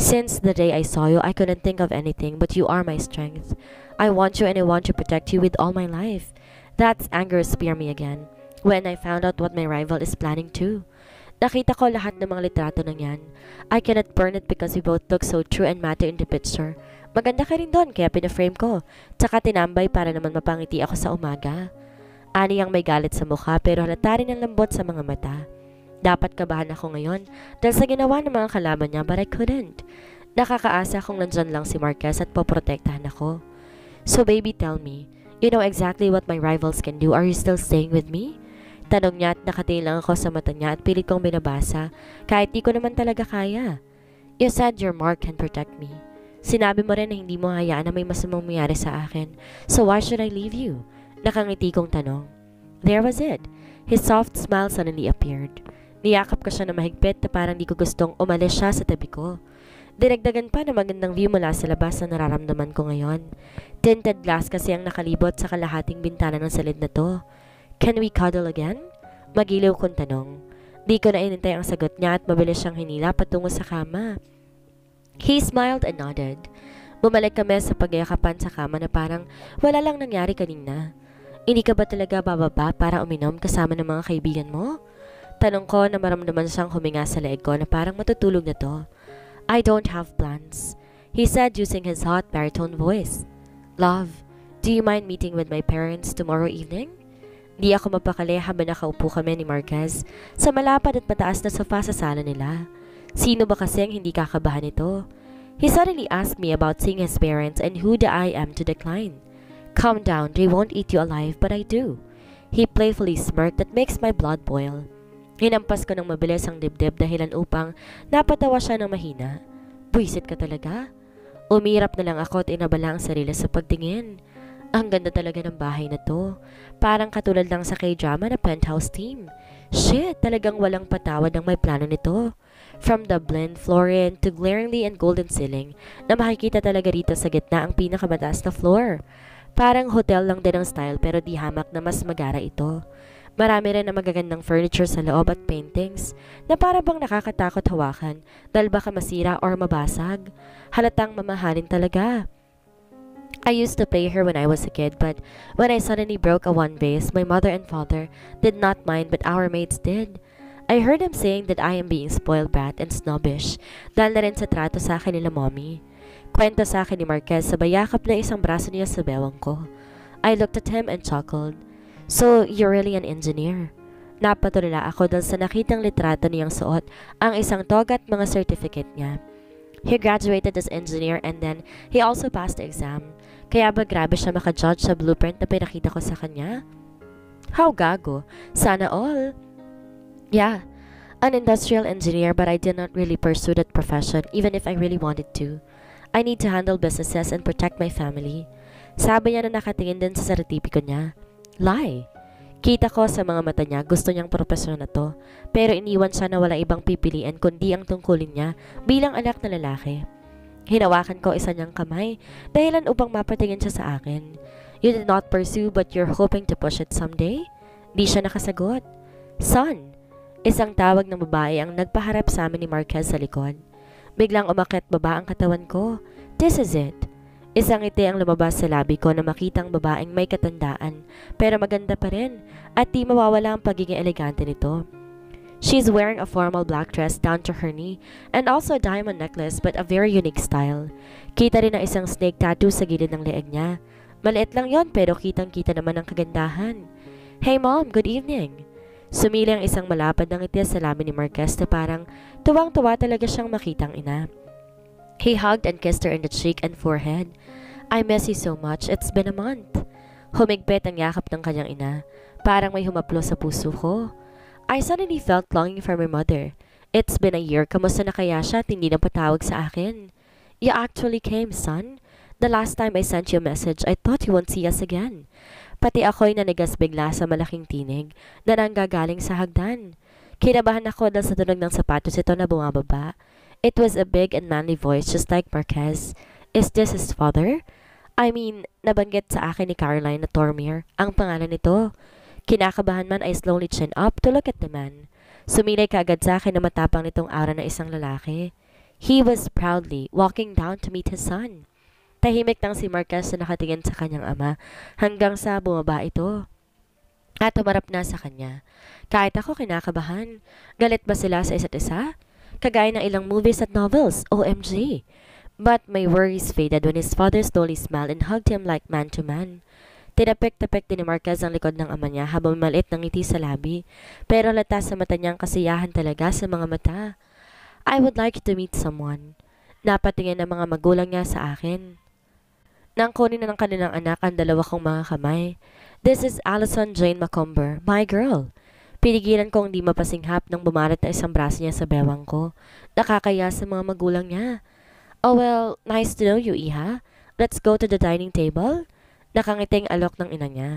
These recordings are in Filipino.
Since the day I saw you, I couldn't think of anything, but you are my strength. I want you and I want to protect you with all my life. That's anger spear me again. When I found out what my rival is planning too. Nakita ko lahat ng mga litrato ng yan. I cannot burn it because we both look so true and matter in the picture. Maganda ka rin doon kaya pinaframe ko. Tsaka tinambay para naman mapangiti ako sa umaga. Ani ang may galit sa mukha pero halata rin ang lambot sa mga mata. Dapat kabahan ako ngayon dahil sa ginawa ng mga kalaban niya but I couldn't. Nakakaasa kung nandyan lang si Marquez at poprotektahan ako. So baby, tell me, you know exactly what my rivals can do. Are you still staying with me? Tanong niya at nakatingin lang ako sa mata niya at pilit kong binabasa kahit di ko naman talaga kaya. You said your mark can protect me. Sinabi mo rin na hindi mo hayaan na may masamang mangyari sa akin. So why should I leave you? Nakangiti kong tanong. There was it. His soft smile suddenly appeared. Niyakap ko siya na mahigpit na parang di ko gustong umalis siya sa tabi ko. Dinagdagan pa na magandang view mula sa labas na nararamdaman ko ngayon. Tinted glass kasi ang nakalibot sa kalahating bintana ng salid na to. Can we cuddle again? Magiliw kong tanong. Di ko na inintay ang sagot niya at mabilis siyang hinila patungo sa kama. He smiled and nodded. Bumalik kami sa pagyakapan sa kama na parang wala lang nangyari kanina. Hindi ka ba talaga bababa para uminom kasama ng mga kaibigan mo? Tanong ko na maramdaman siyang huminga sa leeg ko na parang matutulog na to. I don't have plans, he said using his hot baritone voice. Love, do you mind meeting with my parents tomorrow evening? Di ako mapakali habang nakaupo kami ni Marquez sa malapad at mataas na sofa sa sala nila. Sino ba kasi ang hindi kakabahan nito? He suddenly asked me about seeing his parents and who the I am to decline. Calm down, they won't eat you alive, but I do. He playfully smirked that makes my blood boil. Hinampas ko ng mabilis ang dibdib dahilan upang napatawa siya ng mahina. Buisit ka talaga? Umirap na lang ako at inabala ang sarili sa pagtingin. Ang ganda talaga ng bahay na to. Parang katulad lang sa K-drama na penthouse team. Shit, talagang walang patawad ang may plano nito. From the blend, Florian to glaringly and golden ceiling na makikita talaga rito sa gitna ang pinakamataas na floor. Parang hotel lang din ang style pero di hamak na mas magara ito. Marami rin na magagandang furniture sa loob at paintings na para bang nakakatakot hawakan dahil baka masira or mabasag. Halatang mamahalin talaga. I used to play here when I was a kid, but when I suddenly broke a one vase, my mother and father did not mind but our maids did. I heard them saying that I am being spoiled brat and snobbish dahil na rin sa trato sa akin nila mommy. Kwento sa akin ni Marquez sa bayakap na isang braso niya sa bewang ko. I looked at him and chuckled. So, you're really an engineer? Napatulala ako dahil sa nakitang litrato niyang suot ang isang tog at mga certificate niya. He graduated as engineer and then he also passed the exam. Kaya ba grabe siya makajudge sa blueprint na pinakita ko sa kanya? How gago? Sana all. Yeah, an industrial engineer but I did not really pursue that profession even if I really wanted to. I need to handle businesses and protect my family. Sabi niya na nakatingin din sa sertipiko niya. Lie. Kita ko sa mga mata niya gusto niyang propesyon na to pero iniwan siya na wala ibang pipilian kundi ang tungkulin niya bilang anak na lalaki. Hinawakan ko isa niyang kamay dahilan upang mapatingin siya sa akin. You did not pursue but you're hoping to push it someday? Di siya nakasagot. Son, isang tawag ng babae ang nagpaharap sa amin ni Marquez sa likod. Biglang umakyat baba ang katawan ko. This is it. Isang ngiti ang lumabas sa labi ko na makitang babaeng may katandaan pero maganda pa rin at di mawawala ang pagiging elegante nito. She's wearing a formal black dress down to her knee and also a diamond necklace but a very unique style. Kita rin ang isang snake tattoo sa gilid ng leeg niya. Maliit lang yon pero kitang-kita naman ang kagandahan. Hey mom, good evening. Sumili ang isang malapad ng ngiti sa labi ni Marquez na parang tuwang-tuwa talaga siyang makitang ina. He hugged and kissed her in the cheek and forehead. I miss you so much. It's been a month. Humigpit ang yakap ng kanyang ina. Parang may humaplo sa puso ko. I suddenly felt longing for my mother. It's been a year. Kamusta na kaya siya at hindi na patawag sa akin? You actually came, son. The last time I sent you a message, I thought you won't see us again. Pati ako'y nanigas bigla sa malaking tinig na nanggagaling sa hagdan. Kinabahan ako dahil sa tunog ng sapatos ito na bumababa. It was a big and manly voice just like Marquez. Is this his father? I mean, nabanggit sa akin ni Caroline na Tormir ang pangalan nito. Kinakabahan man I slowly chin up to look at the man. Sumilay kaagad sa akin na matapang nitong aura ng isang lalaki. He was proudly walking down to meet his son. Tahimik lang si Marquez na nakatingin sa kanyang ama hanggang sa bumaba ito at tumarap na sa kanya. Kahit ako kinakabahan. Galit ba sila sa isa't isa? Kagaya ng ilang movies at novels, OMG. But my worries faded when his father slowly smiled and hugged him like man to man. Tinapik-tapik din ni Marquez ang likod ng ama niya habang maliit ng ngiti sa labi. Pero halata sa mata niyang kasiyahan talaga sa mga mata. I would like to meet someone. Napatingin ang mga magulang niya sa akin. Nang kunin na ng kanilang anak ang dalawa kong mga kamay. This is Allison Jane Macomber, my girl. Pinigilan kong di mapasinghap nang bumarat na isang braso niya sa bewang ko. Nakakaya sa mga magulang niya. Oh well, nice to know you, Iha. Let's go to the dining table. Nakangiting alok ng ina niya.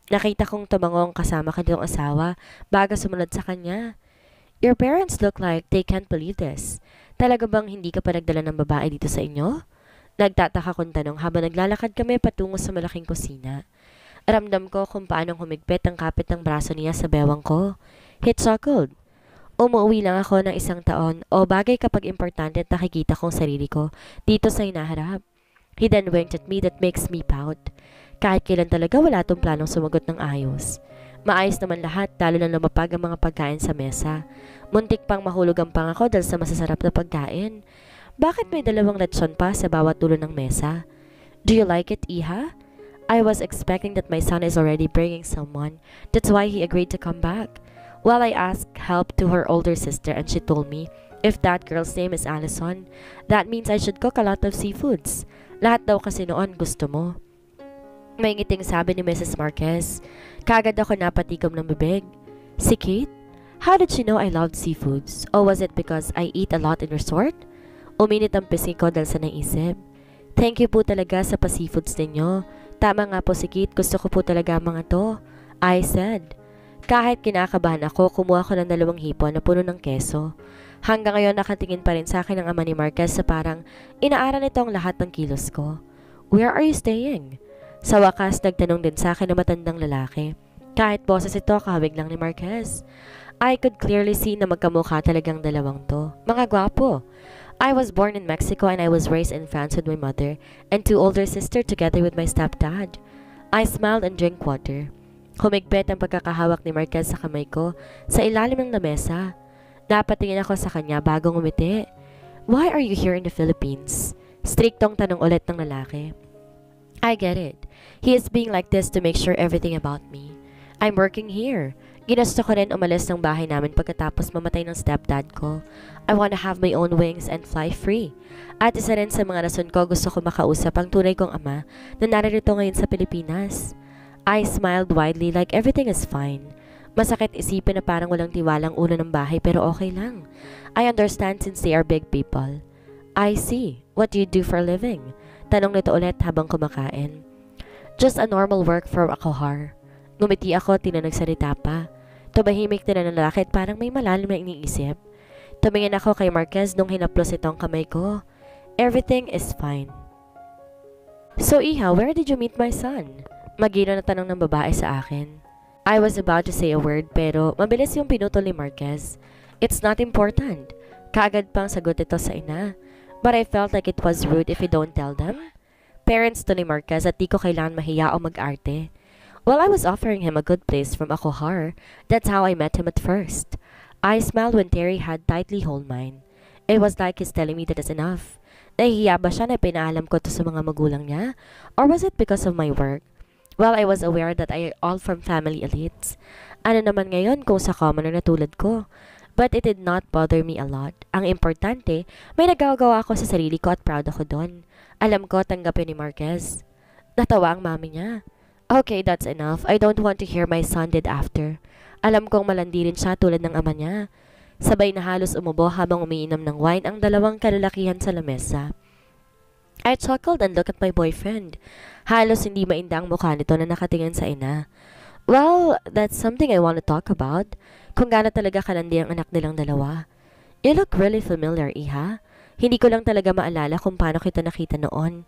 Nakita kong tumangong kasama kanilang asawa bago sumunod sa kanya. Your parents look like they can't believe this. Talaga bang hindi ka pa nagdala ng babae dito sa inyo? Nagtataka kong tanong habang naglalakad kami patungo sa malaking kusina. Ramdam ko kung paanong humigpit ang kapit ng braso niya sa bewang ko. He chuckled. Umuwi lang ako ng 1 taon o bagay kapag importante at nakikita kong sarili ko dito sa hinaharap. He then winked at me that makes me pout. Kahit kailan talaga wala tong planong sumagot ng ayos. Maayos naman lahat lalo na lumapag ang mga pagkain sa mesa. Muntik pang mahulog ang pangako dahil sa masasarap na pagkain. Bakit may 2 lechon pa sa bawat dulo ng mesa? Do you like it, Iha? I was expecting that my son is already bringing someone. That's why he agreed to come back. Well, I asked help to her older sister and she told me, if that girl's name is Allison, that means I should cook a lot of seafoods. Lahat daw kasi noon gusto mo. May ngiting sabi ni Mrs. Marquez. Kagad ako napatikom ng bibig. Si Kate? How did she know I loved seafoods? Or was it because I eat a lot in resort? Uminit ang pisngi ko dahil sa naisip. Thank you po talaga sa pa-seafoods ninyo. Tama nga po si Kate, gusto ko po talaga mga to. I said. Kahit kinakabahan ako, kumuha ko ng 2 hipon na puno ng keso. Hanggang ngayon nakatingin pa rin sa akin ang ama ni Marquez sa parang inaaral nito ang lahat ng kilos ko. Where are you staying? Sa wakas, nagtanong din sa akin na matandang lalaki. Kahit boses ito, kahawig lang ni Marquez. I could clearly see na magkamukha talagang dalawang to. Mga gwapo. I was born in Mexico and I was raised in France with my mother and 2 older sisters together with my stepdad. I smiled and drank water. Humigpit ang pagkakahawak ni Marquez sa kamay ko sa ilalim ng lamesa. Napatingin ako sa kanya bago ngumiti. Why are you here in the Philippines? Striktong tanong ulit ng lalaki. I get it. He is being like this to make sure everything about me. I'm working here. Ginusto ko rin umalis ng bahay namin pagkatapos mamatay ng stepdad ko. I want to have my own wings and fly free. At isa rin sa mga rason ko gusto ko makausap ang tunay kong ama na naririto ngayon sa Pilipinas. I smiled widely like everything is fine. Masakit isipin na parang walang tiwalang ulo ng bahay pero okay lang. I understand since they are big people. I see. What do you do for a living? Tanong nito ulit habang kumakain. Just a normal work for Akohar. Ngumiti ako, tinanagsalita pa. Tumahimik din ang lalaki at parang may malalim na iniisip. Tumingin ako kay Marquez nung hinaplos itong kamay ko. Everything is fine. So Iha, where did you meet my son? Magino na tanong ng babae sa akin. I was about to say a word pero mabilis yung pinutol ni Marquez. It's not important. Kaagad pang sagot ito sa ina. But I felt like it was rude if you don't tell them. Parents to ni Marquez at di ko kailangan mahiya o mag-arte. Well, I was offering him a good place from Akohar. That's how I met him at first. I smiled when Terry had tightly hold mine. It was like he's telling me that it's enough. Nahihiya ba siya na pinaalam ko to sa mga magulang niya? Or was it because of my work? Well, I was aware that I all from family elites. Ano naman ngayon kung sa commoner na tulad ko? But it did not bother me a lot. Ang importante, may nagagawa ako sa sarili ko at proud ako doon. Alam ko, tanggapin ni Marquez. Natawa ang mami niya. Okay, that's enough. I don't want to hear my son did after. Alam kong malandi rin siya tulad ng ama niya. Sabay na halos umubo habang umiinom ng wine ang 2 kalalakihan sa lamesa. I chuckled and looked at my boyfriend. Halos hindi mainda ang mukha nito na nakatingin sa ina. Well, that's something I want to talk about. Kung gaano talaga kalandi ang anak nilang 2. You look really familiar, Iha. Hindi ko lang talaga maalala kung paano kita nakita noon.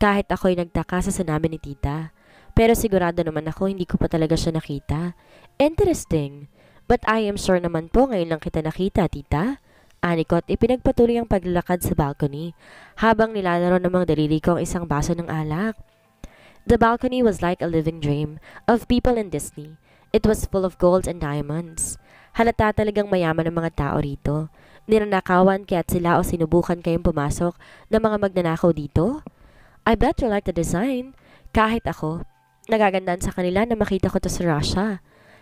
Kahit ako'y nagtaka sa sinabi ni tita. Pero sigurado naman ako hindi ko pa talaga siya nakita. Interesting. But I am sure naman po ngayon lang kita nakita, tita. Ani ko at ipinagpatuloy ang paglalakad sa balcony habang nilalaro ng mga daliri ko ang isang baso ng alak. The balcony was like a living dream of people in Disney. It was full of gold and diamonds. Halata talagang mayaman ang mga tao rito. Ninanakawan kaya't sila o sinubukan kayong pumasok ng mga magnanakaw dito? I bet you like the design. Kahit ako, nagagandaan sa kanila na makita ko to sa Russia.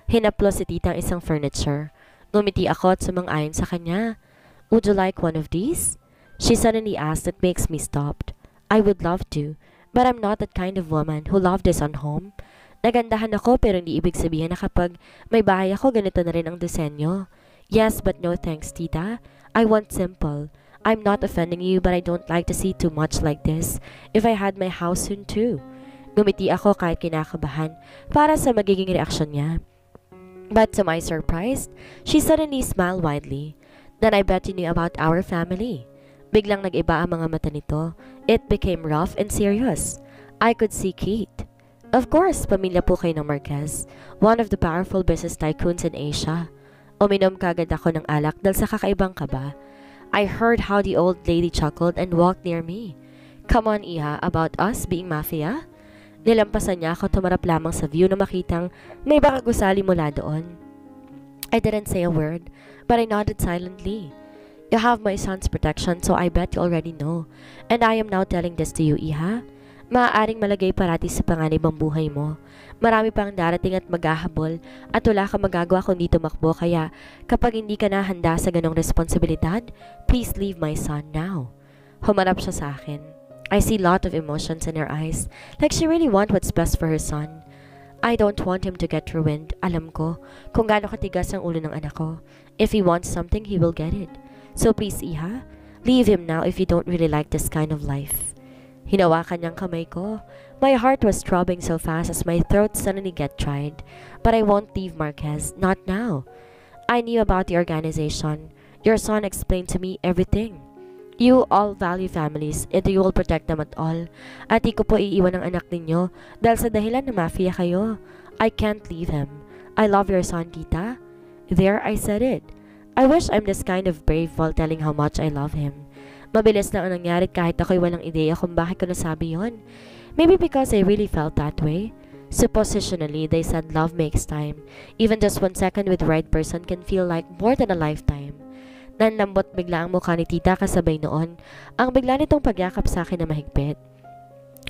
Hinaplos si tita ang isang furniture. Ngumiti ako at sumang-ayon sa kanya. Would you like one of these? She suddenly asked that makes me stopped. I would love to, but I'm not that kind of woman who loved this on home. Nagandahan ako pero hindi ibig sabihin na kapag may bahay ako ganito na rin ang disenyo. Yes, but no thanks, tita. I want simple. I'm not offending you but I don't like to see too much like this if I had my house soon too. Ngumiti ako kahit kinakabahan para sa magiging reaksyon niya. But to my surprise, she suddenly smiled widely. Then I bet you knew about our family. Biglang nag-iba ang mga mata nito. It became rough and serious. I could see Kate. Of course, pamilya po kayo ng Marquez, one of the powerful business tycoons in Asia. Uminom kagad ako ng alak dahil sa kakaibang kaba. I heard how the old lady chuckled and walked near me. Come on, Iha, about us being mafia? Nilampasan niya ako, tumarap lamang sa view na makitang may baka gusali mula doon. I didn't say a word, but I nodded silently. You have my son's protection, so I bet you already know. And I am now telling this to you, Iha. Maaaring malagay parati sa panganib ang buhay mo. Marami pang darating at maghahabol at wala kang magagawa kundi tumakbo, kaya kapag hindi ka na handa sa ganong responsibilidad, please leave my son now. Humarap siya sa akin. I see lot of emotions in her eyes, like she really want what's best for her son. I don't want him to get ruined. Alam ko kung gaano katigas ang ulo ng anak ko. If he wants something, he will get it. So please, Iha, leave him now if you don't really like this kind of life. Hinawakan niyang kamay ko. My heart was throbbing so fast as my throat suddenly get dried. But I won't leave Marquez, not now. I knew about the organization. Your son explained to me everything. You all value families and you will protect them at all. At di ko po iiwan ang anak ninyo dahil sa dahilan na mafia kayo. I can't leave him. I love your son, tita. There, I said it. I wish I'm this kind of brave while telling how much I love him. Mabilis lang ang nangyari kahit ako'y walang ideya kung bakit ko nasabi yon. Maybe because I really felt that way. Suppositionally, they said love makes time. Even just 1 second with the right person can feel like more than a lifetime. Nanlambot bigla ang mukha ni tita kasabay noon ang bigla nitong pagyakap sa akin na mahigpit.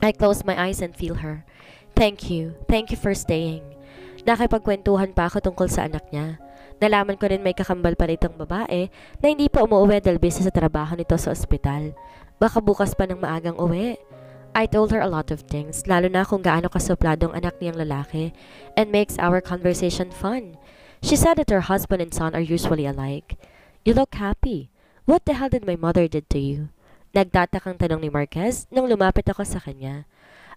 I closed my eyes and feel her. Thank you for staying. Nakipagkwentuhan pa ako tungkol sa anak niya. Nalaman ko rin may kakambal pa itong babae na hindi pa umuwi dahil busy sa trabaho nito sa ospital. Baka bukas pa ng maagang uwi. I told her a lot of things, lalo na kung gaano kasuplado ang anak niyang lalaki, and makes our conversation fun. She said that her husband and son are usually alike. You look happy. What the hell did my mother did to you? Nagtatakang tanong ni Marquez nung lumapit ako sa kanya.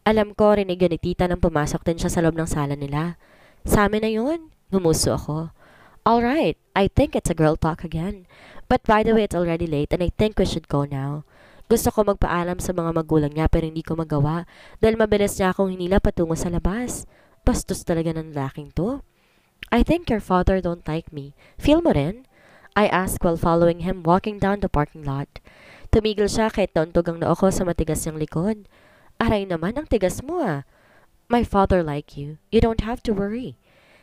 Alam ko, rinig yun ni tita nang pumasok din siya sa loob ng sala nila. Sa amin na yun. Ngumuso ako. Alright, I think it's a girl talk again. But by the way, it's already late and I think we should go now. Gusto ko magpaalam sa mga magulang niya pero hindi ko magawa dahil mabilis niya akong hinila patungo sa labas. Bastos talaga ng laking to. I think your father don't like me. Feel mo rin? I asked while following him walking down the parking lot. Tumigil siya kahit nauntog ang noo ko sa matigas niyang likod. Aray naman, ang tigas mo ah. My father like you. You don't have to worry.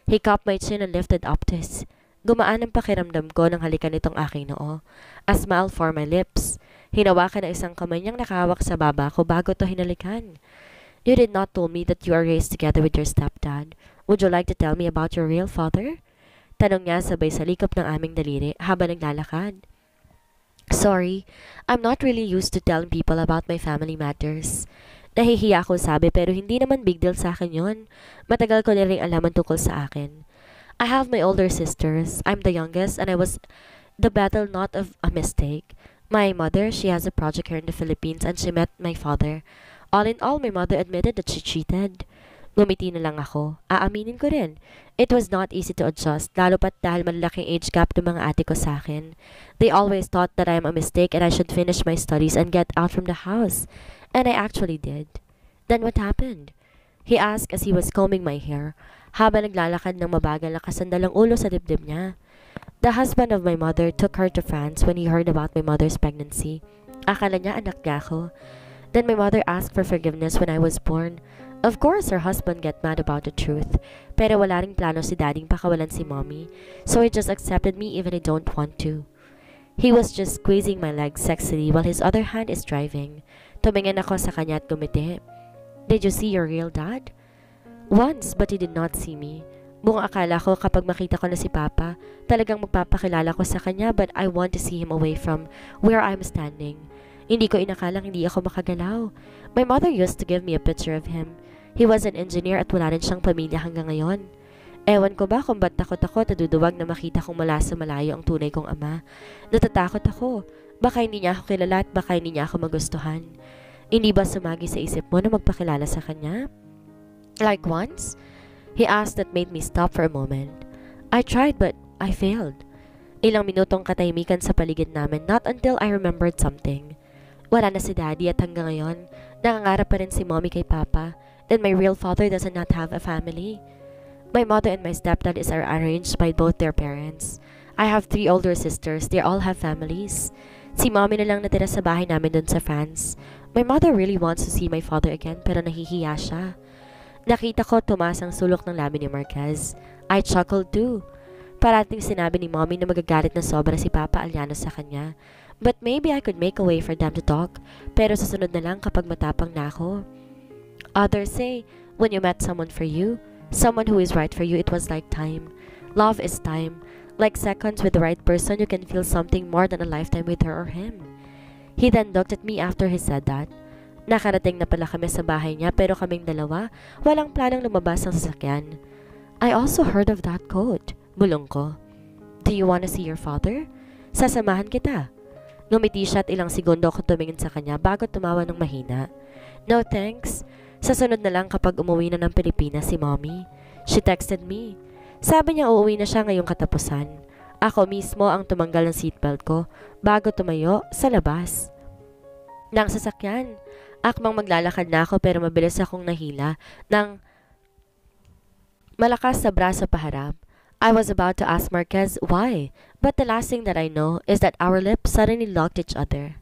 He cupped my chin and lifted up to his. Gumaan ang pakiramdam ko nang halikan nitong aking noo. A smile for my lips. Hinawakan na isang kamay niyang nakahawak sa baba ko bago to hinalikan. You did not tell me that you are raised together with your stepdad. Would you like to tell me about your real father? Tanong niya sabay sa likop ng aming daliri habang naglalakad. Sorry, I'm not really used to telling people about my family matters. Nahihiya ako sabi pero hindi naman big deal sa akin yon. Matagal ko na rin alaman tungkol sa akin. I have my older sisters. I'm the youngest and I was the battle not of a mistake. My mother, she has a project here in the Philippines and she met my father. All in all, my mother admitted that she cheated. Ngumiti na lang ako. Aaminin ko rin. It was not easy to adjust, lalo pat dahil malalaking age gap ng mga ate ko sa akin. They always thought that I am a mistake and I should finish my studies and get out from the house. And I actually did. Then what happened? He asked as he was combing my hair, habang naglalakad ng mabagal na kasandalang ulo sa dibdib niya. The husband of my mother took her to France when he heard about my mother's pregnancy. Akala niya anak niya ako. Then my mother asked for forgiveness when I was born. Of course, her husband got mad about the truth. Pero wala ring plano si daddyng pakawalan si mommy. So he just accepted me even I don't want to. He was just squeezing my legs sexily while his other hand is driving. Tumingin ako sa kanya at gumiti. Did you see your real dad? Once, but he did not see me. Buong akala ko kapag makita ko na si Papa, talagang magpapakilala ko sa kanya but I want to see him away from where I'm standing. Hindi ko inakalang hindi ako makagalaw. My mother used to give me a picture of him. He was an engineer at wala rin siyang pamilya hanggang ngayon. Ewan ko ba kung ba't takot ako naduduwag na makita kong mula sa malayo ang tunay kong ama. Natatakot ako. Baka hindi niya ako kilala at baka hindi niya ako magustuhan. Hindi ba sumagi sa isip mo na magpakilala sa kanya? Like once? He asked that made me stop for a moment. I tried but I failed. Ilang minutong katahimikan sa paligid namin not until I remembered something. Wala na si daddy at hanggang ngayon, nangangarap pa rin si mommy kay papa. Then my real father does not have a family. My mother and my stepdad are arranged by both their parents. I have 3 older sisters. They all have families. Si mommy na lang natira sa bahay namin dun sa France. My mother really wants to see my father again pero nahihiya siya. Nakita ko tumaas ang sulok ng labi ni Marquez. I chuckled too. Parating sinabi ni mommy na magagalit na sobra si Papa Aliano sa kanya. But maybe I could make a way for them to talk. Pero susunod na lang kapag matapang na ako. Others say, when you met someone for you, someone who is right for you, it was like time. Love is time. Like seconds with the right person, you can feel something more than a lifetime with her or him. He then looked at me after he said that. Nakarating na pala kami sa bahay niya pero kaming dalawa, walang planong lumabas ng sasakyan. I also heard of that quote. Bulong ko. Do you want to see your father? Sasamahan kita. Ngumiti siya at ilang segundo ako tumingin sa kanya bago tumawa ng mahina. No thanks. Sa sunod na lang kapag umuwi na ng Pilipinas si mommy. She texted me. Sabi niya uuwi na siya ngayong katapusan. Ako mismo ang tumanggal ng seatbelt ko bago tumayo sa labas. Nang sasakyan, akmang maglalakad na ako pero mabilis akong nahila ng malakas sa braso paharap. I was about to ask Marquez why, but the last thing that I know is that our lips suddenly locked each other.